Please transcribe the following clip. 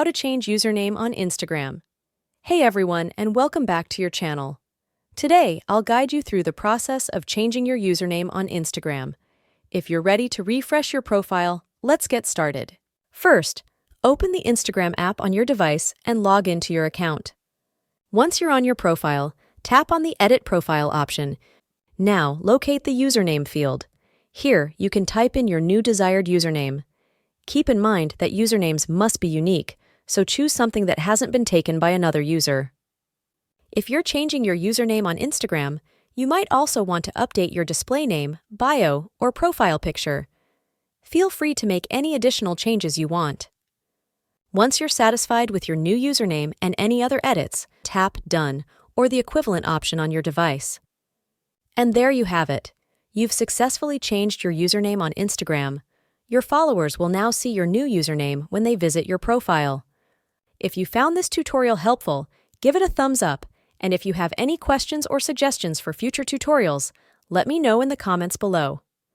How to change username on Instagram. Hey everyone, and welcome back to your channel. Today, I'll guide you through the process of changing your username on Instagram. If you're ready to refresh your profile, let's get started. First, open the Instagram app on your device and log into your account. Once you're on your profile, tap on the Edit Profile option. Now, locate the username field. Here, you can type in your new desired username. Keep in mind that usernames must be unique, so choose something that hasn't been taken by another user. If you're changing your username on Instagram, you might also want to update your display name, bio, or profile picture. Feel free to make any additional changes you want. Once you're satisfied with your new username and any other edits, tap Done or the equivalent option on your device. And there you have it. You've successfully changed your username on Instagram. Your followers will now see your new username when they visit your profile. If you found this tutorial helpful, give it a thumbs up, and if you have any questions or suggestions for future tutorials, let me know in the comments below.